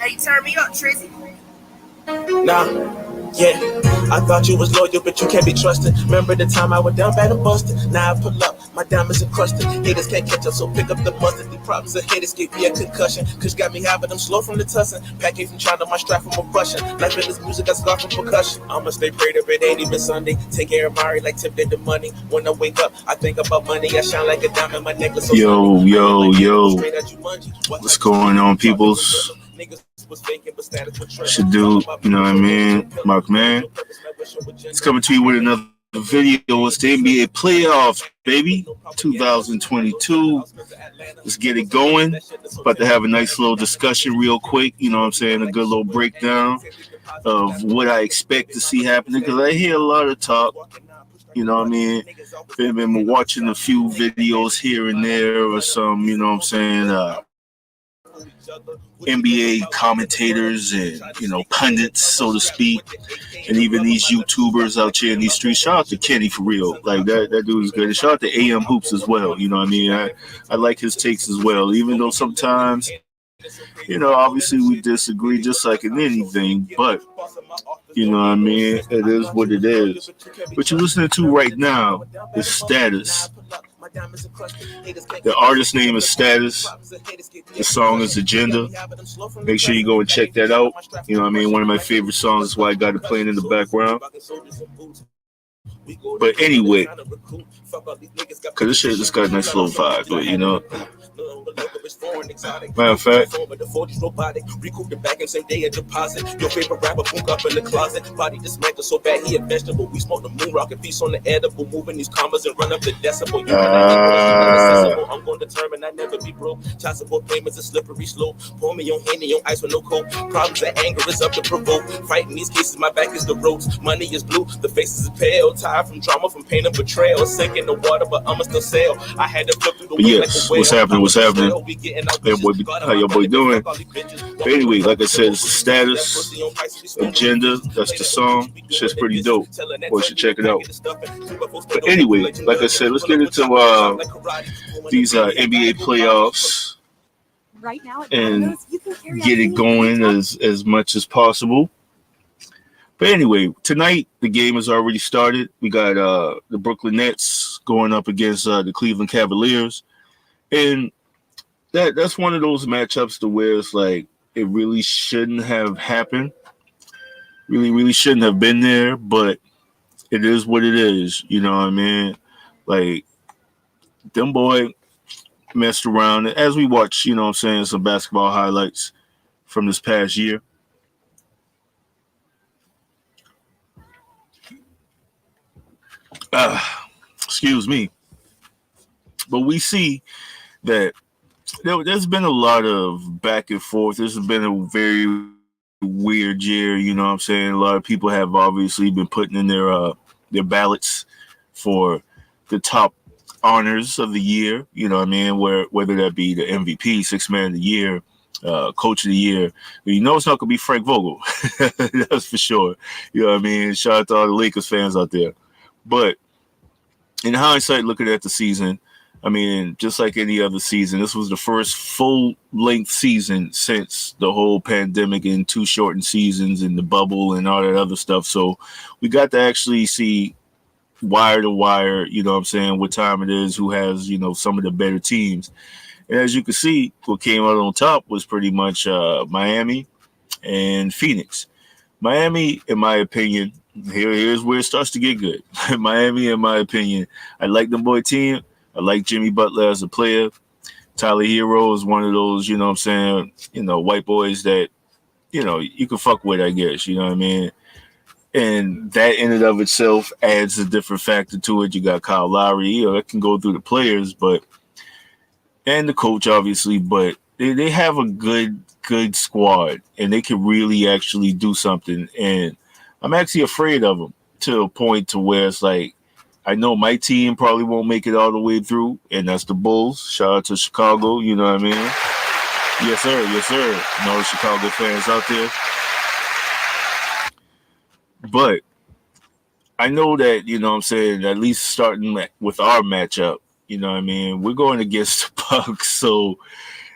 Hey, turn me up, Trizzy. Nah, yeah. I thought you was loyal, but you can't be trusted. Remember the time I was down bad and busted. Now I pull up, my diamonds encrusted. Haters can't catch up, so pick up the mustard. The problems of haters give me a concussion. Cause got me having them slow from the tussin'. Package from China, my strap from a Russian. Life in this music, I scar from percussion. I'ma stay prayed up, it ain't even Sunday. Take care of Mari like Tip did the money. When I wake up, I think about money. I shine like a diamond, my necklace so Yo. What's going on, peoples? It's your dude, you know what I mean? Mark Man. It's coming to you with another video. It's the NBA playoffs, baby. 2022. Let's get it going. About to have a nice little discussion real quick. You know what I'm saying? A good little breakdown of what I expect to see happening. Because I hear a lot of talk. You know what I mean? Been watching a few videos here and there or some, you know what I'm saying, NBA commentators and, you know, pundits, so to speak, and even these YouTubers out here in these streets. Shout out to Kenny for real. Like, that dude is good. And shout out to AM Hoops as well. You know what I mean? I like his takes as well, even though sometimes, you know, obviously we disagree just like in anything, but, you know what I mean? It is what it is. What you're listening to right now is Status. The artist name is Status. The song is Agenda. Make sure you go and check that out. You know what I mean? One of my favorite songs. That's why I got it playing in the background. But anyway, because this shit just got a nice little vibe, but, you know. Matter of fact, recoup the back and same day a deposit. Your favorite rapper book up in the closet. Body dismantled so bad he a vegetable. We smoke the moon rocket piece on the edible. Moving these commas and run up the decibel. You I'm going to determine I never be broke. Child support payments a slippery slope. Pour me on Henny on ice with no coke. Problems and anger is up to provoke. Fighting these cases, my back is the ropes. Money is blue, the faces is pale. Tired from trauma, from pain and betrayal. Sink in the water, but I'ma still sail. I had to flip through the wind like a whale. What's happening? Hey, boy, how your boy doing? But anyway, like I said, it's the Status, Agenda. That's the song. Shit's pretty dope. Boy, you should check it out. But anyway, like I said, let's get into these NBA playoffs and get it going as much as possible. But anyway, tonight the game has already started. We got the Brooklyn Nets going up against the Cleveland Cavaliers, and that's one of those matchups to where it's like it really shouldn't have happened. Really shouldn't have been there, but it is what it is. You know what I mean? Like, them boy messed around. As we watch, you know what I'm saying, some basketball highlights from this past year. Excuse me. But we see that there's been a lot of back and forth. This has been a very weird year, you know what I'm saying? A lot of people have obviously been putting in their ballots for the top honors of the year, you know what I mean? Whether that be the MVP, Sixth Man of the Year, Coach of the Year. You know it's not going to be Frank Vogel. That's for sure. You know what I mean? Shout out to all the Lakers fans out there. But in hindsight, looking at the season, I mean, just like any other season, this was the first full-length season since the whole pandemic and 2 shortened seasons and the bubble and all that other stuff. So we got to actually see wire to wire, you know what I'm saying, what time it is, who has, you know, some of the better teams. And as you can see, what came out on top was pretty much Miami and Phoenix. Miami, in my opinion, here's where it starts to get good. Miami, in my opinion, I like the boy team. I like Jimmy Butler as a player. Tyler Hero is one of those, you know what I'm saying, you know, white boys that, you know, you can fuck with, I guess, you know what I mean? And that in and of itself adds a different factor to it. You got Kyle Lowry, you know, that can go through the players, but, and the coach, obviously, but they have a good squad, and they can really actually do something. And I'm actually afraid of them to a point to where it's like, I know my team probably won't make it all the way through, and that's the Bulls. Shout out to Chicago, you know what I mean? Yes, sir. And all the Chicago fans out there. But I know that, you know what I'm saying, at least starting with our matchup, you know what I mean, we're going against the Bucks, so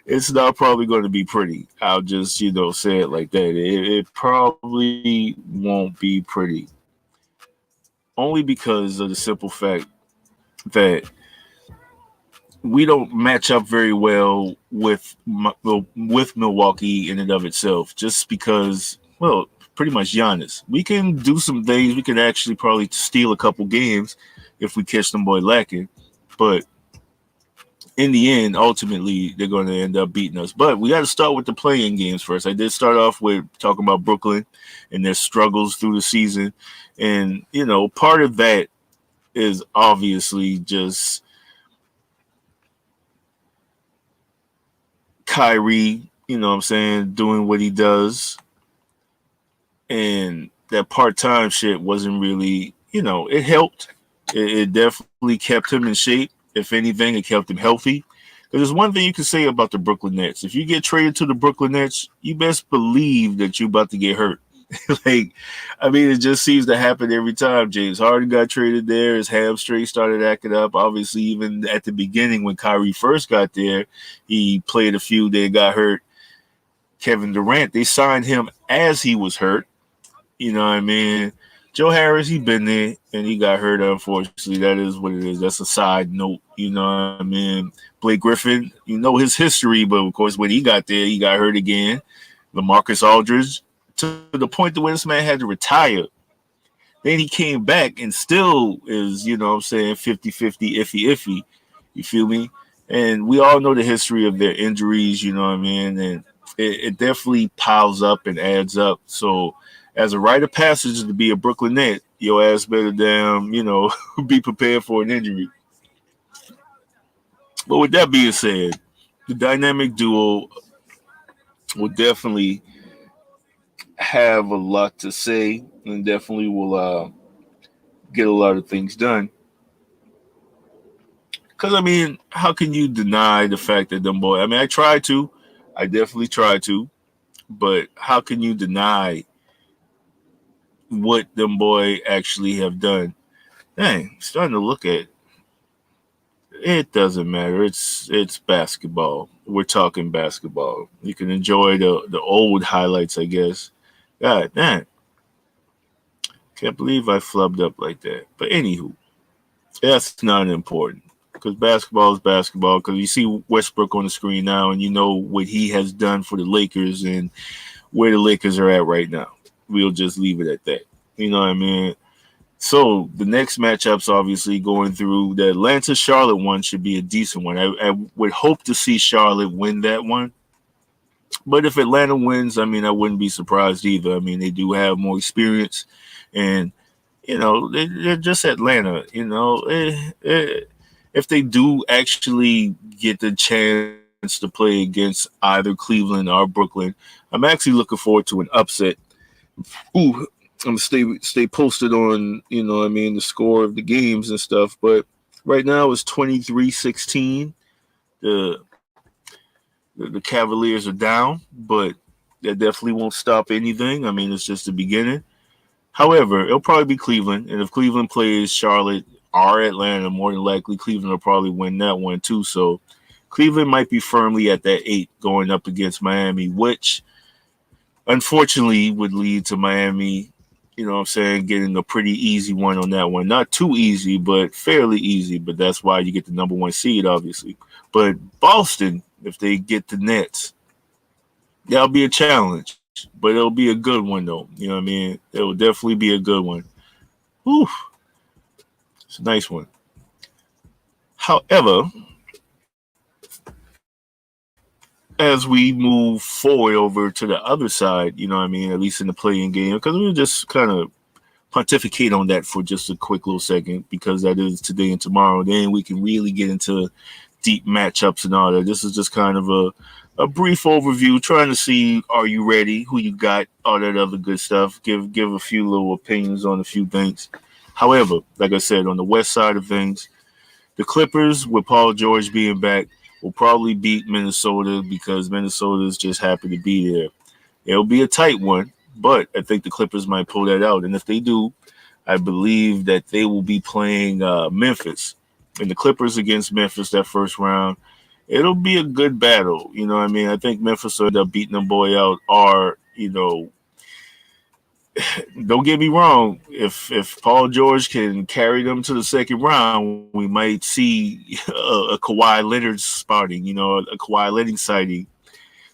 it's not probably going to be pretty. I'll just, say it like that. It probably won't be pretty. Only because of the simple fact that we don't match up very well with Milwaukee in and of itself. Just because, well, pretty much Giannis. We can do some things. We can actually probably steal a couple games if we catch them boy lacking. But in the end, ultimately, they're going to end up beating us. But we got to start with the playing games first. I did start off with talking about Brooklyn and their struggles through the season. And, part of that is obviously just Kyrie, doing what he does. And that part-time shit wasn't really, it helped. It definitely kept him in shape. If anything, it kept him healthy. Because there's one thing you can say about the Brooklyn Nets. If you get traded to the Brooklyn Nets, you best believe that you're about to get hurt. It just seems to happen every time. James Harden got traded there. His hamstring started acting up. Obviously, even at the beginning when Kyrie first got there, he played a few, then got hurt. Kevin Durant, they signed him as he was hurt. You know what I mean? Joe Harris, he been there, and he got hurt, unfortunately. That is what it is. That's a side note. You know what I mean? Blake Griffin, his history, but, of course, when he got there, he got hurt again. LaMarcus Aldridge, to the point where this man had to retire. Then he came back and still is, 50-50, iffy. You feel me? And we all know the history of their injuries, you know what I mean? And it definitely piles up and adds up. So as a rite of passage to be a Brooklyn Net, your ass better damn, be prepared for an injury. But with that being said, the dynamic duo will definitely have a lot to say and definitely will get a lot of things done. Because, how can you deny the fact that them boys, I tried to. I definitely tried to. But how can you deny what them boy actually have done? Dang, starting to look at it doesn't matter. It's basketball. We're talking basketball. You can enjoy the old highlights, I guess. God damn. Can't believe I flubbed up like that. But anywho, that's not important. Because basketball is basketball. Because you see Westbrook on the screen now, and you know what he has done for the Lakers and where the Lakers are at right now. We'll just leave it at that. You know what I mean? So the next matchups, obviously, going through the Atlanta-Charlotte one should be a decent one. I would hope to see Charlotte win that one. But if Atlanta wins, I wouldn't be surprised either. They do have more experience. And, they're just Atlanta. If they do actually get the chance to play against either Cleveland or Brooklyn, I'm actually looking forward to an upset. Ooh, I'm gonna stay posted on, the score of the games and stuff. But right now it's 23-16. The Cavaliers are down, but that definitely won't stop anything. It's just the beginning. However, it'll probably be Cleveland, and if Cleveland plays Charlotte or Atlanta, more than likely Cleveland will probably win that one too. So Cleveland might be firmly at that 8 going up against Miami, which unfortunately would lead to Miami, getting a pretty easy one on that one. Not too easy, but fairly easy. But that's why you get the number 1 seed, obviously. But Boston, if they get the Nets, that'll be a challenge. But it'll be a good one, though. You know what I mean? It'll definitely be a good one. Whew. It's a nice one. However, as we move forward over to the other side, at least in the playing game, because we'll just kind of pontificate on that for just a quick little second, because that is today and tomorrow. Then we can really get into deep matchups and all that. This is just kind of a brief overview, trying to see, are you ready, who you got, all that other good stuff, give a few little opinions on a few things. However, like I said, on the west side of things, the Clippers, with Paul George being back, will probably beat Minnesota because Minnesota's just happy to be there. It'll be a tight one, but I think the Clippers might pull that out. And if they do, I believe that they will be playing Memphis. And the Clippers against Memphis that first round, it'll be a good battle. You know what I mean? I think Memphis will end up beating them boy out, or, don't get me wrong. If Paul George can carry them to the second round, we might see a Kawhi Leonard spotting, a Kawhi Leonard sighting.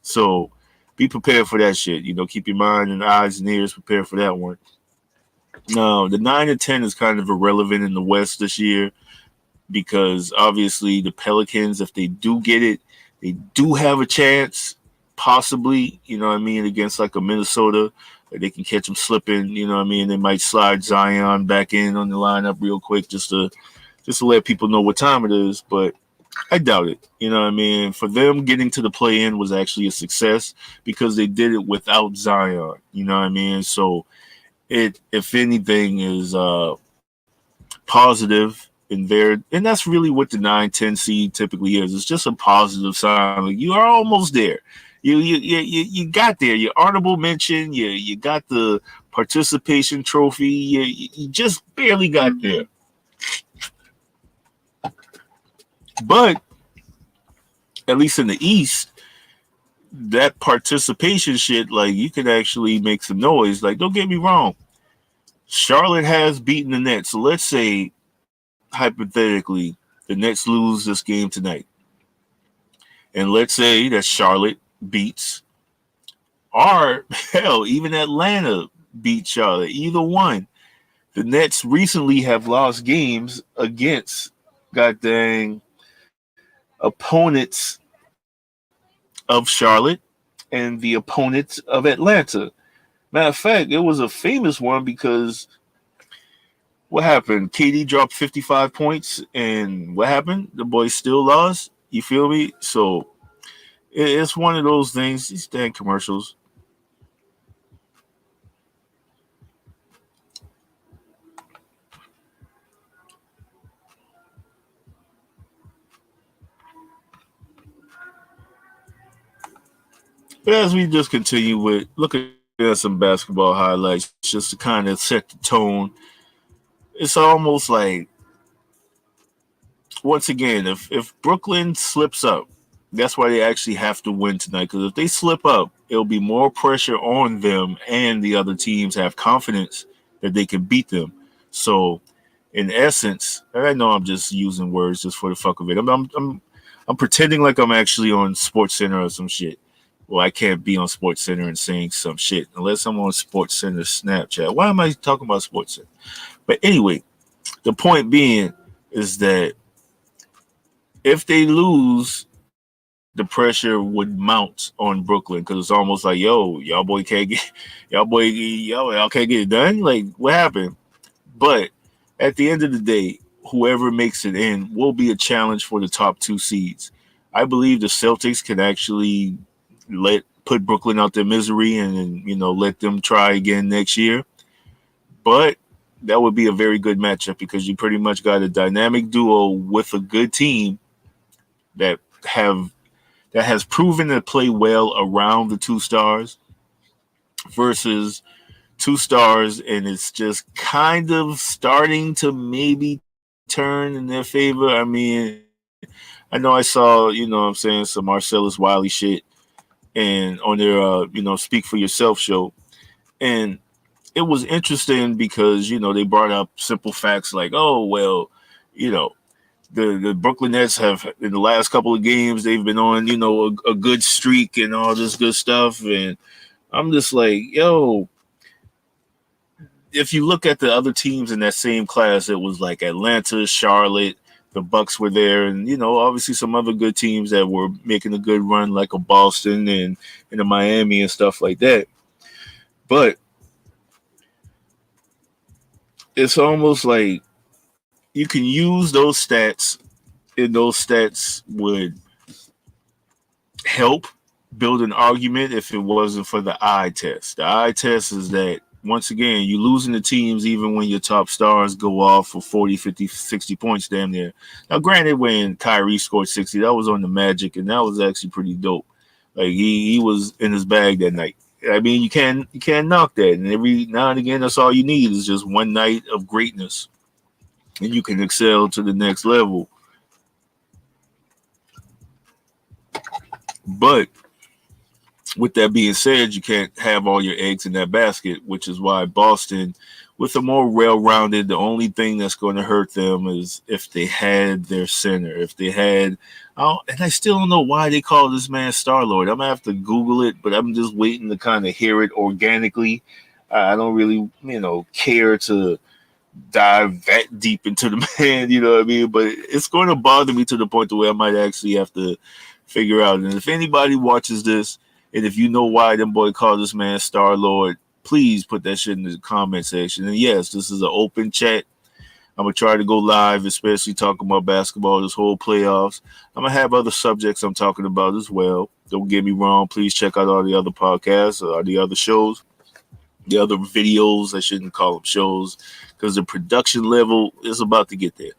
So be prepared for that shit. Keep your mind and eyes and ears prepared for that one. No, the 9 and 10 is kind of irrelevant in the West this year because obviously the Pelicans, if they do get it, they do have a chance, possibly, against like a Minnesota. They can catch them slipping, They might slide Zion back in on the lineup real quick just to let people know what time it is. But I doubt it. For them, getting to the play-in was actually a success because they did it without Zion. So it, if anything, is positive in there, and that's really what the 9-10 seed typically is. It's just a positive sign. Like, you are almost there. You got there. Your honorable mention. You got the participation trophy. You just barely got there. But at least in the East, that participation shit, like, you could actually make some noise. Like, don't get me wrong. Charlotte has beaten the Nets. So let's say, hypothetically, the Nets lose this game tonight. And let's say that Charlotte beats, or hell, even Atlanta beats Charlotte. Either one. The Nets recently have lost games against, goddamn, opponents of Charlotte and the opponents of Atlanta. Matter of fact, it was a famous one because what happened? KD dropped 55 points, and what happened? The boys still lost. You feel me? So it's one of those things. These dang commercials. But as we just continue with looking at some basketball highlights, just to kind of set the tone, it's almost like, once again, if Brooklyn slips up, that's why they actually have to win tonight. Because if they slip up, it'll be more pressure on them, and the other teams have confidence that they can beat them. So, in essence, I know I'm just using words just for the fuck of it. I'm pretending like I'm actually on Sports Center or some shit. Well, I can't be on Sports Center and saying some shit unless I'm on Sports Center Snapchat. Why am I talking about Sports Center? But anyway, the point being is that if they lose, the pressure would mount on Brooklyn because it's almost like, yo, y'all can't get it done. Like, what happened? But at the end of the day, whoever makes it in will be a challenge for the top two seeds. I believe the Celtics can actually put Brooklyn out their misery and let them try again next year. But that would be a very good matchup because you pretty much got a dynamic duo with a good team that has proven to play well around the two stars versus two stars, and it's just kind of starting to maybe turn in their favor. I mean, I know I saw, some Marcellus Wiley shit and on their Speak for Yourself show, and it was interesting because they brought up simple facts like, oh well, the Brooklyn Nets have, in the last couple of games, they've been on a good streak and all this good stuff, and I'm just like, yo, if you look at the other teams in that same class, it was like Atlanta, Charlotte, the Bucks were there, and obviously some other good teams that were making a good run, like a Boston and a Miami and stuff like that. But it's almost like you can use those stats, and those stats would help build an argument if it wasn't for the eye test. The eye test is that, once again, you're losing the teams even when your top stars go off for 40, 50, 60 points damn near. Now, granted, when Kyrie scored 60, that was on the Magic, and that was actually pretty dope. Like, he was in his bag that night. I mean, you can't knock that. And every now and again, that's all you need is just one night of greatness, and you can excel to the next level. But with that being said, you can't have all your eggs in that basket, which is why Boston, with a more well-rounded, the only thing that's going to hurt them is if they had their center. If they had, and I still don't know why they call this man Star-Lord. I'm going to have to Google it, but I'm just waiting to kind of hear it organically. I don't really, care to dive that deep into the man, you know what I mean? But it's going to bother me to the point where I might actually have to figure out. And if anybody watches this, and if you know why them boy called this man Star-Lord, please put that shit in the comment section. And yes, this is an open chat. I'm going to try to go live, especially talking about basketball this whole playoffs. I'm going to have other subjects I'm talking about as well. Don't get me wrong. Please check out all the other podcasts or the other shows, the other videos. I shouldn't call them shows because the production level is about to get there.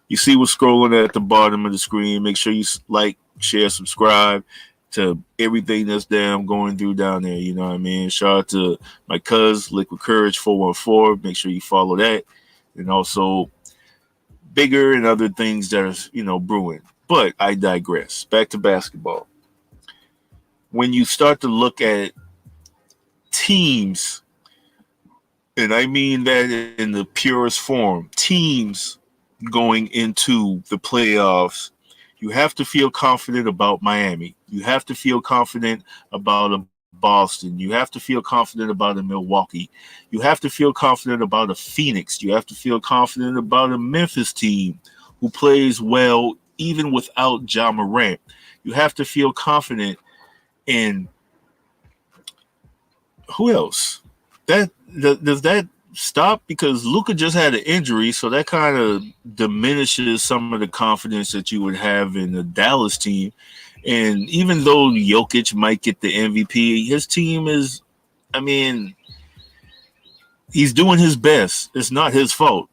You see what's scrolling at the bottom of the screen. Make sure you like, share, subscribe to everything that's going through down there. You know what I mean? Shout out to my cuz, Liquid Courage 414. Make sure you follow that. And also bigger and other things that are, brewing. But I digress. Back to basketball. When you start to look at teams, and I mean that in the purest form, teams going into the playoffs, you have to feel confident about Miami. You have to feel confident about a Boston. You have to feel confident about a Milwaukee. You have to feel confident about a Phoenix. You have to feel confident about a Memphis team who plays well even without Ja Morant. You have to feel confident in who else? Does that stop? Because Luka just had an injury, so that kind of diminishes some of the confidence that you would have in the Dallas team. And even though Jokic might get the MVP, his team is, he's doing his best. It's not his fault.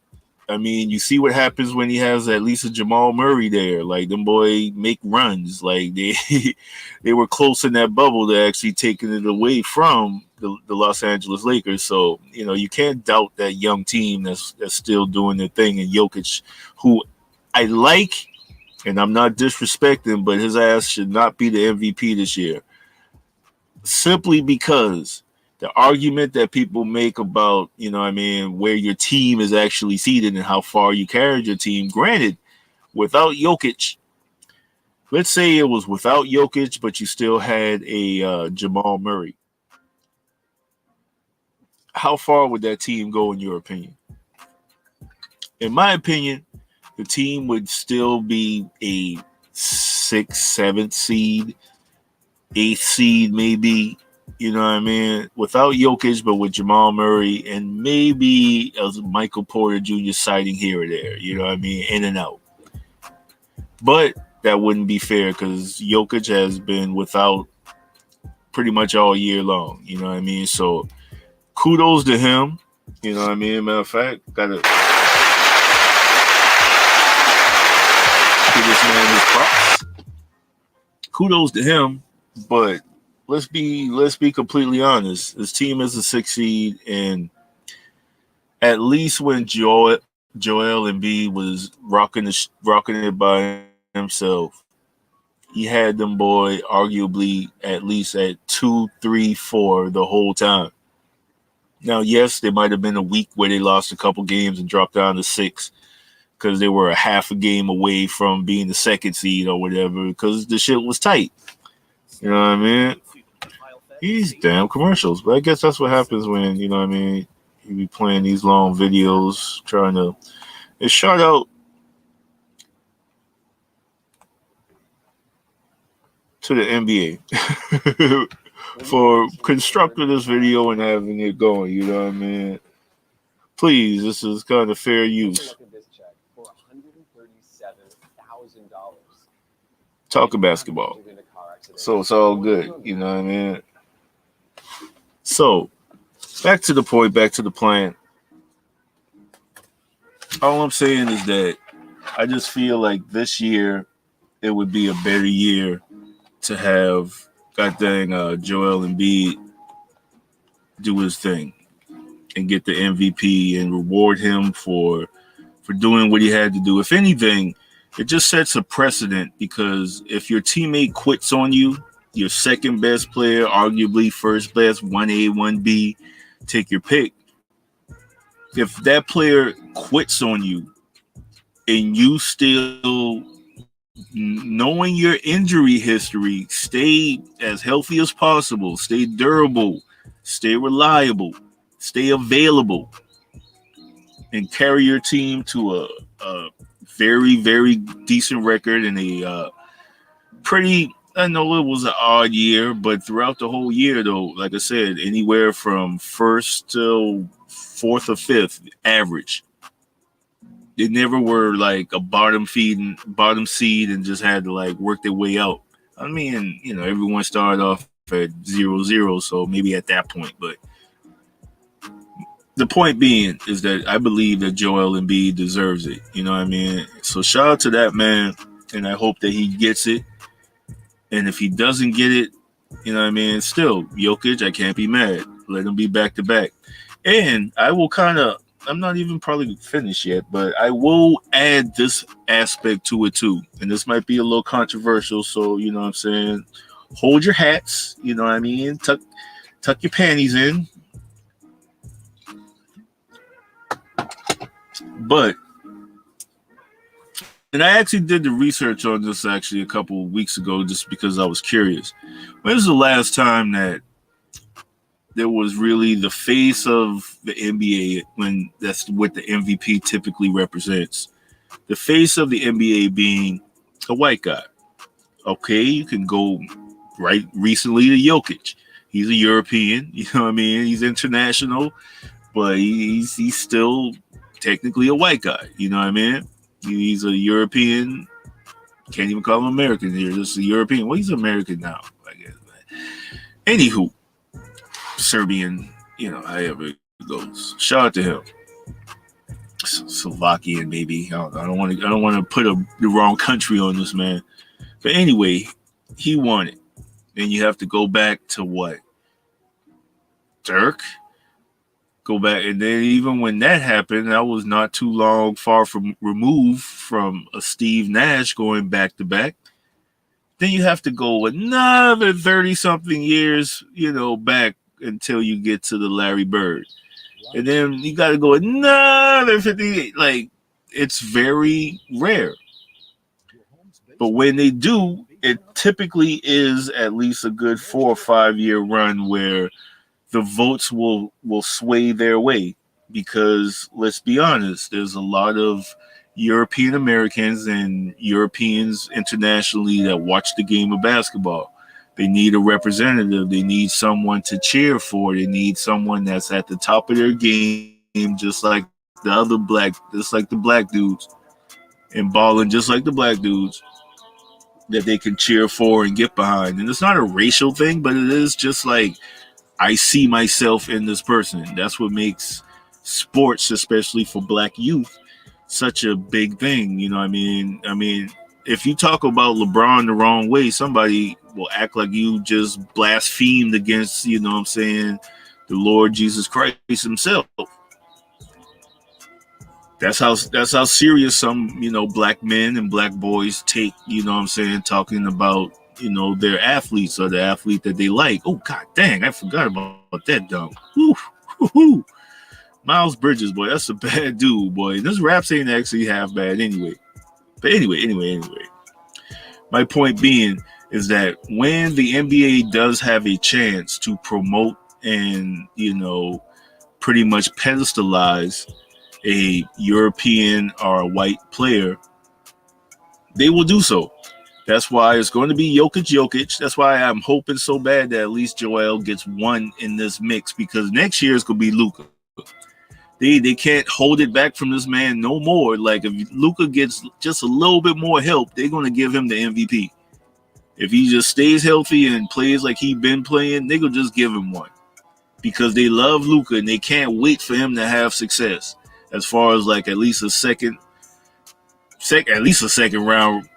You see what happens when he has at least a Jamal Murray there. Like, them boy make runs. Like, they were close in that bubble to actually taking it away from the Los Angeles Lakers. So, you can't doubt that young team that's still doing their thing. And Jokic, who I like, and I'm not disrespecting, but his ass should not be the MVP this year. Simply because the argument that people make about, where your team is actually seated and how far you carried your team. Granted, without Jokic, let's say it was without Jokic, but you still had a Jamal Murray. How far would that team go in your opinion? In my opinion, the team would still be a 6th, 7th seed, 8th seed maybe. Without Jokic, but with Jamal Murray and maybe a Michael Porter Jr. sighting here or there, in and out. But that wouldn't be fair because Jokic has been without pretty much all year long, So kudos to him, Matter of fact, gotta give this man his props. Kudos to him, but let's be completely honest. This team is a 6th seed, and at least when Joel Embiid was rocking it by himself, he had them boy arguably at least at 2, 3, 4 the whole time. Now, yes, there might have been a week where they lost a couple games and dropped down to 6 because they were a half a game away from being the 2nd seed or whatever because the shit was tight. You know what I mean? These damn commercials. But I guess that's what happens when, you be playing these long videos trying to shout out to the NBA for constructing this video and having it going, you know what I mean? Please, this is kind of fair use. For $137,000. Talking basketball. So it's all good, you know what I mean? So, back to the point, back to the plan. All I'm saying is that I just feel like this year it would be a better year to have Joel Embiid do his thing and get the MVP and reward him for doing what he had to do. If anything, it just sets a precedent because if your teammate quits on you your second best player, arguably first best, 1A, 1B, take your pick. If that player quits on you and you still, knowing your injury history, stay as healthy as possible, stay durable, stay reliable, stay available, and carry your team to a very, very decent record and a pretty, I know it was an odd year, but throughout the whole year, though, like I said, anywhere from first to fourth or fifth average. They never were like a bottom seed and just had to like work their way out. I mean, everyone started off at 0-0, so maybe at that point. But the point being is that I believe that Joel Embiid deserves it. You know what I mean? So shout out to that man, and I hope that he gets it. And if he doesn't get it, you know what I mean? Still, Jokic, I can't be mad. Let him be back to back. And I will I'm not even probably finished yet, but I will add this aspect to it too. And this might be a little controversial, so you know what I'm saying? Hold your hats, you know what I mean? Tuck your panties in. But, and I actually did the research on this actually a couple of weeks ago just because I was curious. When was the last time that there was really the face of the NBA, when that's what the MVP typically represents? The face of the NBA being a white guy. Okay, you can go right recently to Jokic. He's a European, you know what I mean? He's international, but he's still technically a white guy, you know what I mean? He's a European. Can't even call him American here. Just a European. Well, he's American now, I guess. Anywho, Serbian, however it goes. Shout out to him. Slovakian, maybe. I don't want to put the wrong country on this man. But anyway, he won it. Then you have to go back to what? Dirk? Go back, and then even when that happened, that was not too long far from removed from a Steve Nash going back to back. Then you have to go another 30-something years, back until you get to the Larry Bird. And then you got to go another 50. Like, it's very rare. But when they do, it typically is at least a good 4 or 5 year run where the votes will sway their way, because let's be honest, there's a lot of European Americans and Europeans internationally that watch the game of basketball. They need a representative. They need someone to cheer for. They need someone that's at the top of their game, just like the black dudes, and balling just like the black dudes, that they can cheer for and get behind. And it's not a racial thing, but it is just like, I see myself in this person. That's what makes sports, especially for black youth, such a big thing. You know what I mean? I mean, if you talk about LeBron the wrong way, somebody will act like you just blasphemed against, you know what I'm saying, the Lord Jesus Christ himself. That's how serious some, black men and black boys take, you know what I'm saying, talking about, their athletes or the athlete that they like. Oh, god dang, I forgot about that dumb. Woo. Miles Bridges, boy, that's a bad dude, boy. This raps ain't actually half bad anyway. But anyway. My point being is that when the NBA does have a chance to promote and, pretty much pedestalize a European or a white player, they will do so. That's why it's going to be Jokic. That's why I'm hoping so bad that at least Joel gets one in this mix, because next year it's going to be Luka. They can't hold it back from this man no more. Like, if Luka gets just a little bit more help, they're going to give him the MVP. If he just stays healthy and plays like he's been playing, they're going to just give him one, because they love Luka and they can't wait for him to have success. As far as like at least a second round,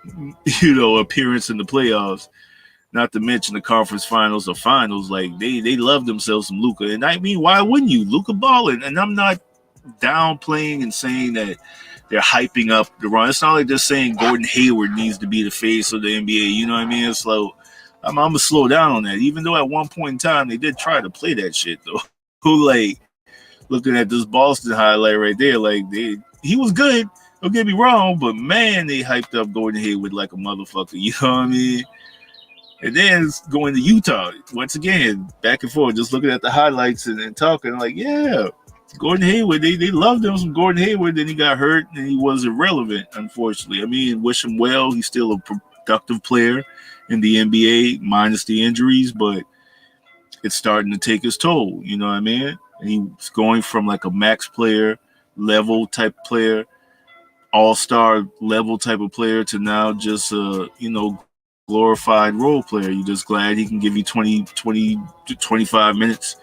appearance in the playoffs, not to mention the conference finals or finals. Like, they love themselves some Luka. And I mean, why wouldn't you? Luka balling. And I'm not downplaying and saying that they're hyping up the run. It's not like they're saying Gordon Hayward needs to be the face of the NBA. You know what I mean? It's I'm gonna slow down on that. Even though at one point in time they did try to play that shit though. Who like looking at this Boston highlight right there, like he was good. Don't get me wrong, but man, they hyped up Gordon Hayward like a motherfucker. You know what I mean? And then going to Utah once again, back and forth, just looking at the highlights and talking like, yeah, Gordon Hayward. They loved him some Gordon Hayward. Then he got hurt and he was irrelevant. Unfortunately, I mean, wish him well. He's still a productive player in the NBA minus the injuries, but it's starting to take its toll. You know what I mean? And he's going from like a max player level type player, all-star level type of player to now just a, glorified role player. You're just glad he can give you 20 to 25 minutes,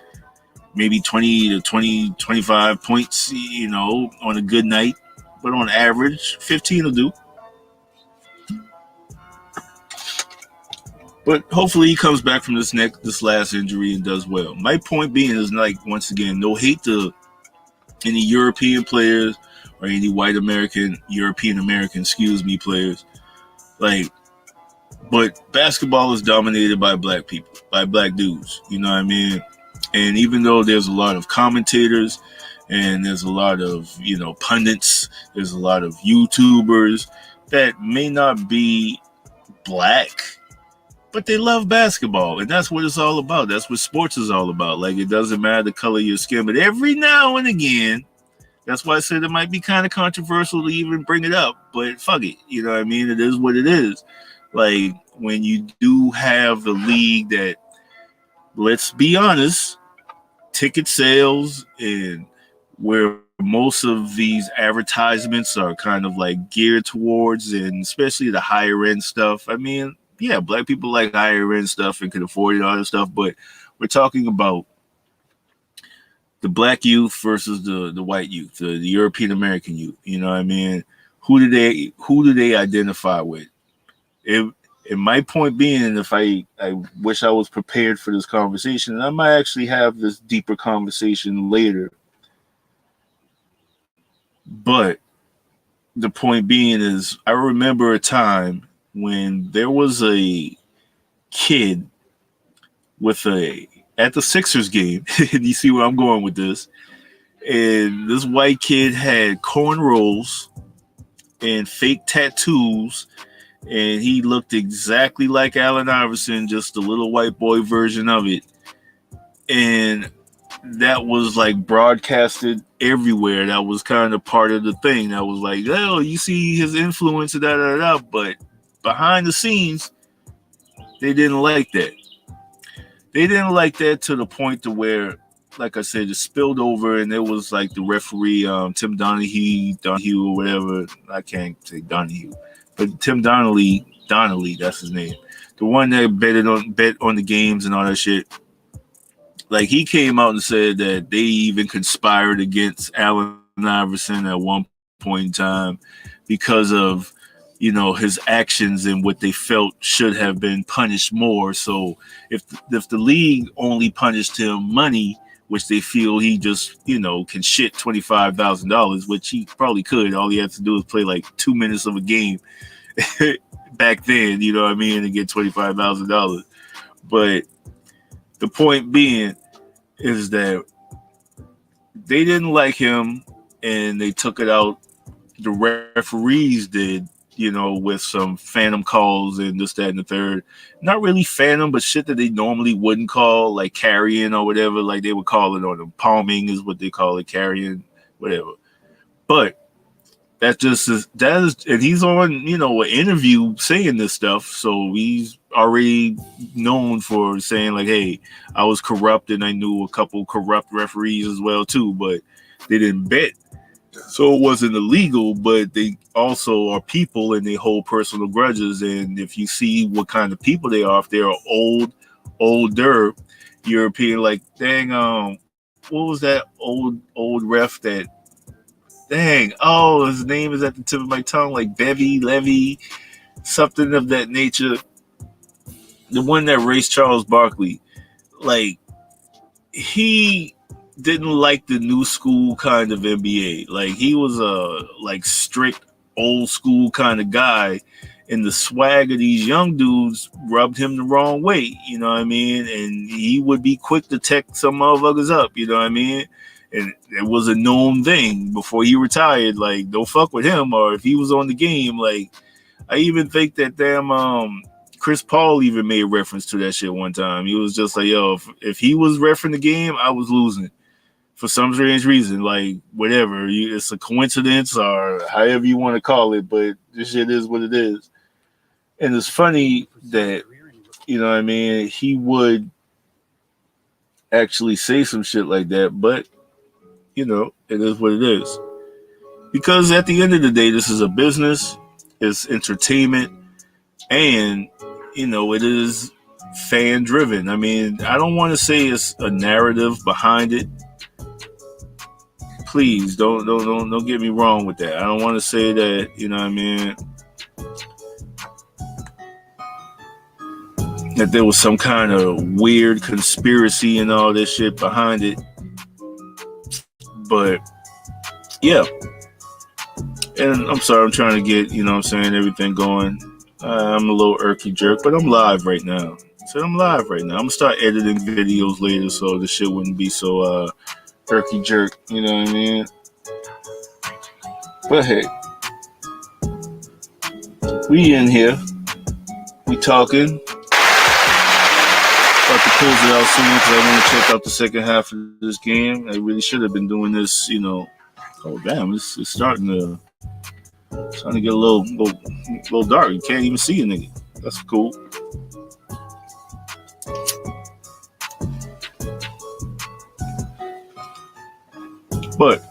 maybe 20 to 25 points, on a good night. But on average, 15 will do. But hopefully he comes back from this last injury and does well. My point being is, like, once again, no hate to any European players or any European American, players. Like, but basketball is dominated by black people, by black dudes. You know what I mean? And even though there's a lot of commentators and there's a lot of, pundits, there's a lot of YouTubers that may not be black, but they love basketball, and that's what it's all about. That's what sports is all about. Like, it doesn't matter the color of your skin, but every now and again, that's why I said it might be kind of controversial to even bring it up, but fuck it. You know what I mean? It is what it is. Like, when you do have the league that, let's be honest, ticket sales and where most of these advertisements are kind of like geared towards, and especially the higher end stuff. I mean, yeah, black people like higher end stuff and can afford it, all this stuff, but we're talking about the black youth versus the white youth, the European American youth. You know what I mean? Who do they identify with? And my point being, if I wish I was prepared for this conversation, and I might actually have this deeper conversation later. But the point being is, I remember a time when there was a kid at the Sixers game, and you see where I'm going with this, and this white kid had cornrows and fake tattoos, and he looked exactly like Allen Iverson, just a little white boy version of it. And that was like broadcasted everywhere. That was kind of part of the thing. That was like, oh, you see his influence, but behind the scenes, they didn't like that. They didn't like that to the point to where, like I said, it spilled over, and it was like the referee, Tim Donahue or whatever. I can't say Donahue, but Tim Donnelly, that's his name. The one that bet on the games and all that shit. Like, he came out and said that they even conspired against Allen Iverson at one point in time because of, his actions and what they felt should have been punished more. So if the league only punished him money, which they feel he just, can shit $25,000, which he probably could. All he had to do is play like 2 minutes of a game back then, you know what I mean, and get $25,000. But the point being is that they didn't like him, and they took it out. The referees did, with some phantom calls and this, that, and the third. Not really phantom, but shit that they normally wouldn't call, like carrying or whatever. Like, they would call it on them. Palming is what they call it, carrying, whatever. But that is, and he's on, an interview saying this stuff. So he's already known for saying like, hey, I was corrupt and I knew a couple corrupt referees as well too, but they didn't bet. So it wasn't illegal, but they also are people and they hold personal grudges. And if you see what kind of people they are, if they're older European, like, dang, what was that old ref that, dang, oh, his name is at the tip of my tongue, like Levy, something of that nature. The one that raced Charles Barkley, like, he didn't like the new school kind of NBA. Like, he was a strict old school kind of guy, and the swag of these young dudes rubbed him the wrong way, you know what I mean? And he would be quick to tech some motherfuckers up, you know what I mean? And it was a known thing before he retired, like, don't fuck with him, or if he was on the game, like, I even think that damn Chris Paul even made reference to that shit one time. He was just like, yo, if he was refereeing the game, I was losing. For some strange reason, like, whatever. It's a coincidence or however you want to call it, but this shit is what it is. And it's funny that, you know what I mean, he would actually say some shit like that, but, you know, it is what it is. Because at the end of the day, this is a business, it's entertainment, and, you know, it is fan driven. I mean, I don't want to say it's a narrative behind it. Please don't get me wrong with that. I don't want to say that, you know what I mean, that there was some kind of weird conspiracy and all this shit behind it. But yeah. And I'm sorry, I'm trying to get, you know what I'm saying, everything going. I'm a little irky jerk, but I'm live right now. So I'm live right now. I'm gonna start editing videos later so the shit wouldn't be so irky jerk, you know what I mean? But hey, we in here, we talking. About to close it out soon because I want to check out the second half of this game. I really should have been doing this, you know. Oh damn, it's starting to get a little dark. You can't even see a nigga. That's cool. But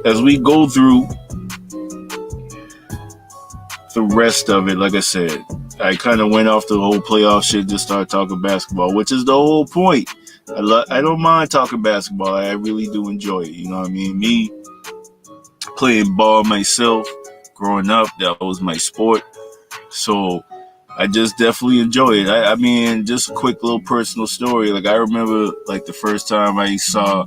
as we go through the rest of it, like I said, I kind of went off the whole playoff shit, just started talking basketball, which is the whole point. I don't mind talking basketball. I really do enjoy it. You know what I mean? Me playing ball myself, growing up, that was my sport. So I just definitely enjoy it. I mean, just a quick little personal story. Like, I remember, like, the first time I saw,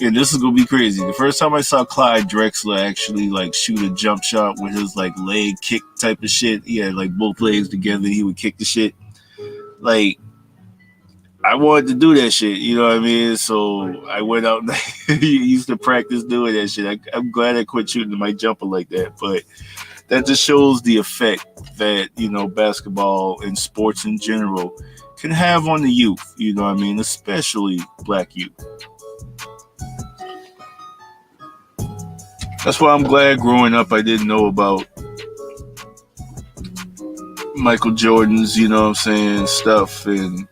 and this is gonna be crazy, the first time I saw Clyde Drexler actually, like, shoot a jump shot with his, like, leg kick type of shit. He had, like, both legs together. He would kick the shit. Like, I wanted to do that shit, you know what I mean? So I went out and used to practice doing that shit. I'm glad I quit shooting my jumper like that, but that just shows the effect that, you know, basketball and sports in general can have on the youth, you know what I mean? Especially black youth. That's why I'm glad growing up I didn't know about Michael Jordan's, you know what I'm saying, stuff and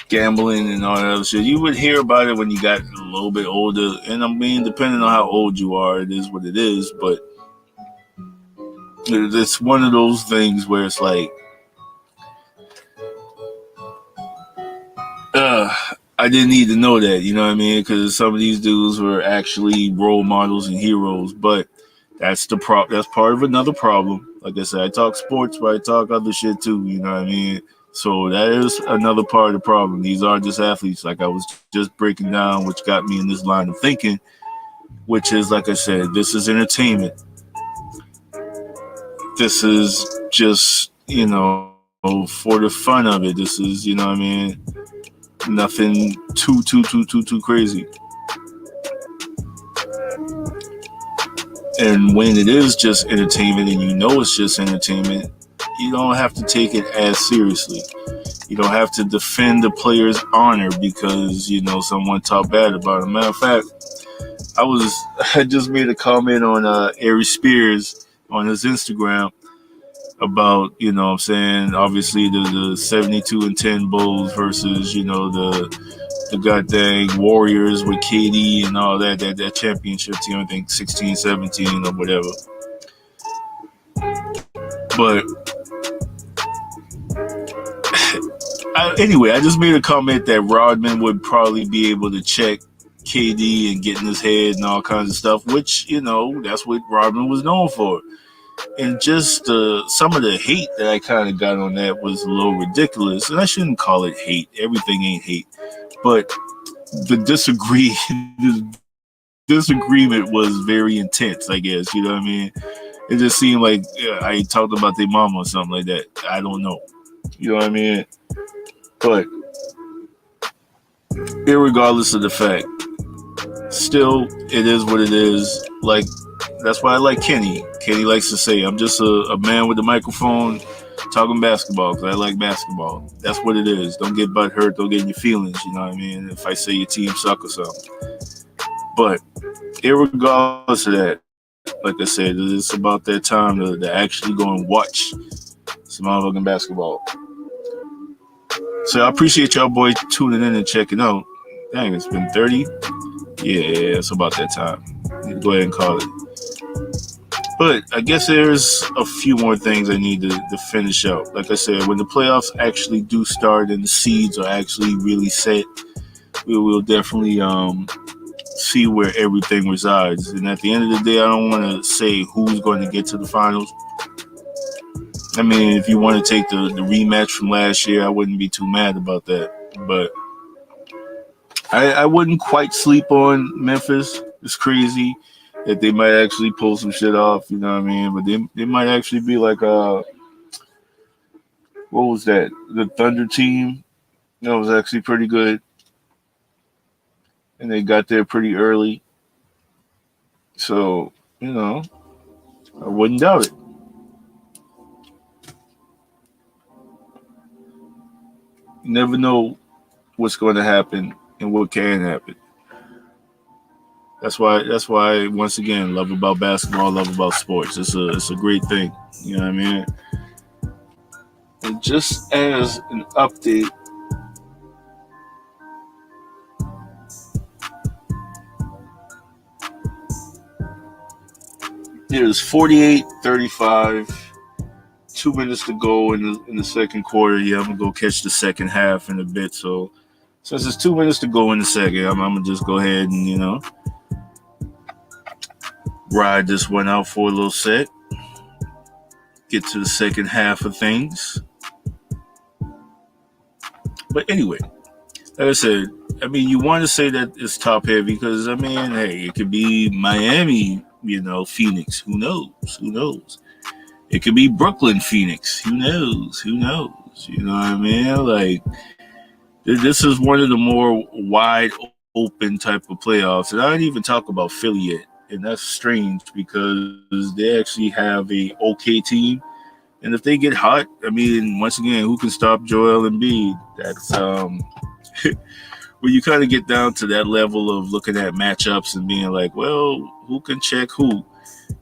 gambling and all that other shit. You would hear about it when you got a little bit older, and I mean, depending on how old you are, it is what it is, but it's one of those things where it's like, I didn't need to know that, you know what I mean? Because some of these dudes were actually role models and heroes, but that's that's part of another problem. Like I said, I talk sports, but I talk other shit too, you know what I mean? So that is another part of the problem. These are just athletes, like I was just breaking down, which got me in this line of thinking, which is, like I said, this is entertainment. This is just, you know, for the fun of it. This is, you know what I mean, nothing too crazy. And when it is just entertainment and you know it's just entertainment, you don't have to take it as seriously. You don't have to defend the player's honor because, you know, someone talked bad about him. Matter of fact, I just made a comment on Ari Spears on his Instagram about, you know what I'm saying, obviously the 72-10 Bulls versus, you know, the goddamn Warriors with KD and all that championship team, I think 16-17 or whatever. But anyway, I just made a comment that Rodman would probably be able to check KD and get in his head and all kinds of stuff, which, you know, that's what Rodman was known for. And just some of the hate that I kind of got on that was a little ridiculous. And I shouldn't call it hate. Everything ain't hate. But the disagree disagreement was very intense, I guess. You know what I mean? It just seemed like I talked about their mama or something like that. I don't know. You know what I mean? But irregardless of the fact, still, it is what it is. Like, that's why I like Kenny. Kenny likes to say, I'm just a man with a microphone talking basketball because I like basketball. That's what it is. Don't get butt hurt. Don't get in your feelings. You know what I mean? If I say your team suck or something. But irregardless of that, like I said, it's about that time to actually go and watch some motherfucking basketball. So I appreciate y'all boys tuning in and checking out. Dang, it's been 30. Yeah, it's about that time. Need to go ahead and call it. But I guess there's a few more things I need to finish out. Like I said, when the playoffs actually do start and the seeds are actually really set, we will definitely see where everything resides. And at the end of the day, I don't want to say who's going to get to the finals. I mean, if you want to take the rematch from last year, I wouldn't be too mad about that. But I wouldn't quite sleep on Memphis. It's crazy that they might actually pull some shit off, you know what I mean? But they might actually be like, what was that? The Thunder team. That was actually pretty good. And they got there pretty early. So, you know, I wouldn't doubt it. You never know what's going to happen and what can happen. That's why once again, love about basketball, love about sports. It's a great thing. You know what I mean? And just as an update, there's 48-35, 2 minutes to go in the second quarter. Yeah, I'm gonna go catch the second half in a bit. So since it's 2 minutes to go in the second, I'm gonna just go ahead and ride this one out for a little set. Get to the second half of things. But anyway, like I said, I mean, you want to say that it's top heavy because, I mean, hey, it could be Miami, Phoenix. Who knows? It could be Brooklyn, Phoenix. Who knows? You know what I mean? Like, this is one of the more wide open type of playoffs. And I didn't even talk about Philly yet. And that's strange because they actually have a okay team. And if they get hot, I mean, once again, who can stop Joel Embiid? That's when you kind of get down to that level of looking at matchups and being like, well, who can check who?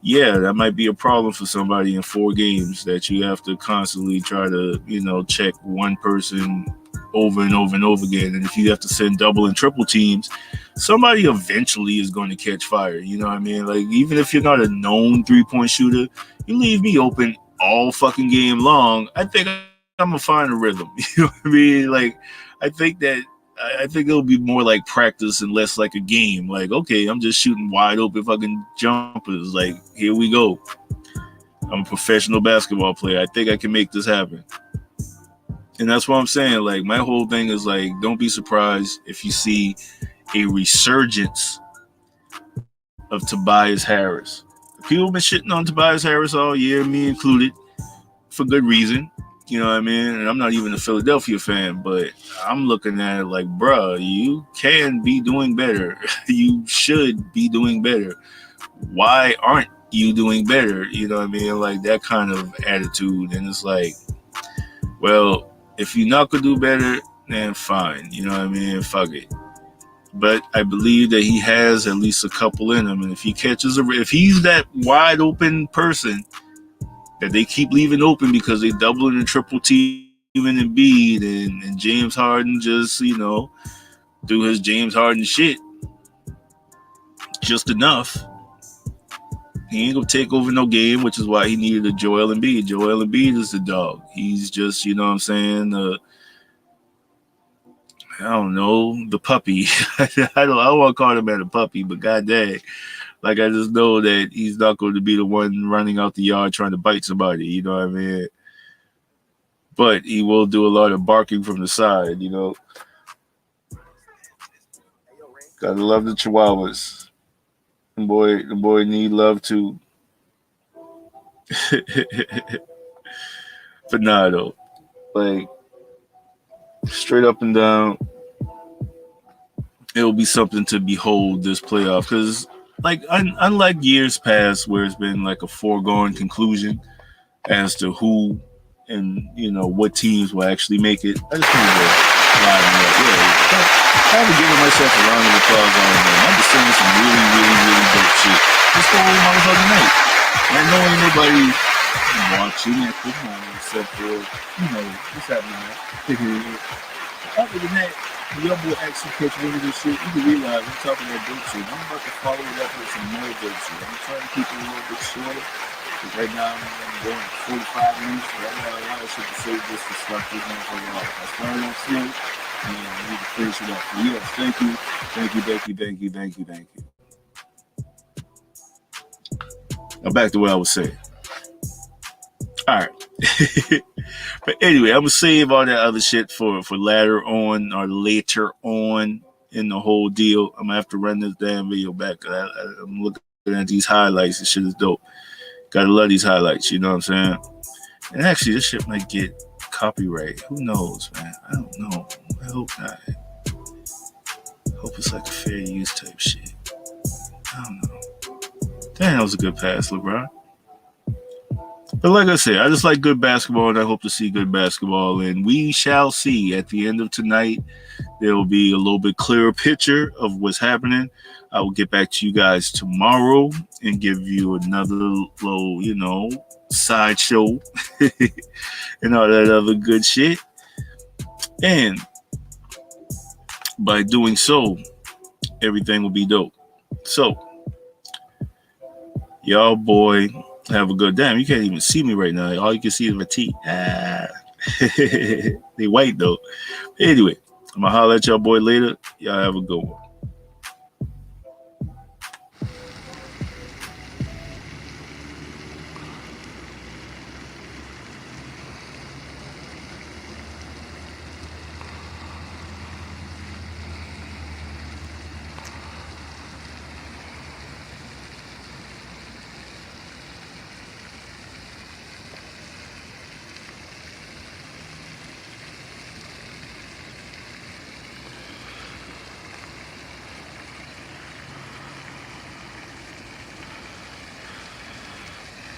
Yeah, that might be a problem for somebody in 4 games that you have to constantly try to, check one person over and over and over again. And if you have to send double and triple teams, somebody eventually is going to catch fire. You know what I mean? Like, even if you're not a known 3-point shooter, you leave me open all fucking game long, I think I'm gonna find a rhythm. You know what I mean? Like, I think it'll be more like practice and less like a game. Like, okay, I'm just shooting wide open fucking jumpers. Like, here we go. I'm a professional basketball player. I think I can make this happen. And that's what I'm saying. Like, my whole thing is like, don't be surprised if you see a resurgence of Tobias Harris. People have been shitting on Tobias Harris all year, me included, for good reason. You know what I mean? And I'm not even a Philadelphia fan, but I'm looking at it like, bruh, you can be doing better. You should be doing better. Why aren't you doing better? You know what I mean? Like, that kind of attitude. And it's like, well, if you're not going to do better, then fine. You know what I mean? Fuck it. But I believe that he has at least a couple in him. And if he if he's that wide open person that they keep leaving open because they double and triple team and Embiid and James Harden just, do his James Harden shit just enough, he ain't going to take over no game, which is why he needed a Joel Embiid. Joel Embiid is the dog. He's just, you know what I'm saying, I don't know, the puppy. I don't want to call him a puppy, but goddamn, like, I just know that he's not going to be the one running out the yard trying to bite somebody. You know what I mean? But he will do a lot of barking from the side. Gotta love the Chihuahuas. The boy need love too. But nah, though, like straight up and down, it'll be something to behold this playoff because, like, unlike years past where it's been like a foregone conclusion as to who and what teams will actually make it. I just want to live and up. Yeah, I haven't given myself a round of applause on it. I'm just saying some really, really, really dope shit. This whole motherfucking night. Not knowing nobody watching at the moment except for, what's happening. Other than that, your boy actually catch one of this shit. You can realize I'm talking that dope shit. I'm about to follow it up with some more dope shit. I'm trying to keep it a little bit shorter. Right now, I'm going 45 minutes. But I got a lot of shit to say just to start this motherfucker off. I started off slow, and I need to finish it up. So yes, thank you. Now back to what I was saying. All right. But anyway, I'm going to save all that other shit for later on in the whole deal. I'm going to have to run this damn video back. I'm looking at these highlights. This shit is dope. Gotta love these highlights, you know what I'm saying? And actually, this shit might get copyright. Who knows, man? I don't know. I hope not. I hope it's like a fair use type shit. I don't know. Damn, that was a good pass, LeBron. But like I said, I just like good basketball, and I hope to see good basketball. And we shall see at the end of tonight. There will be a little bit clearer picture of what's happening. I will get back to you guys tomorrow and give you another little, sideshow and all that other good shit. And by doing so, everything will be dope. So, y'all boy, have a good damn. You can't even see me right now. All you can see is my teeth. They white though. Anyway, I'm gonna holler at y'all boy later. Y'all have a good one.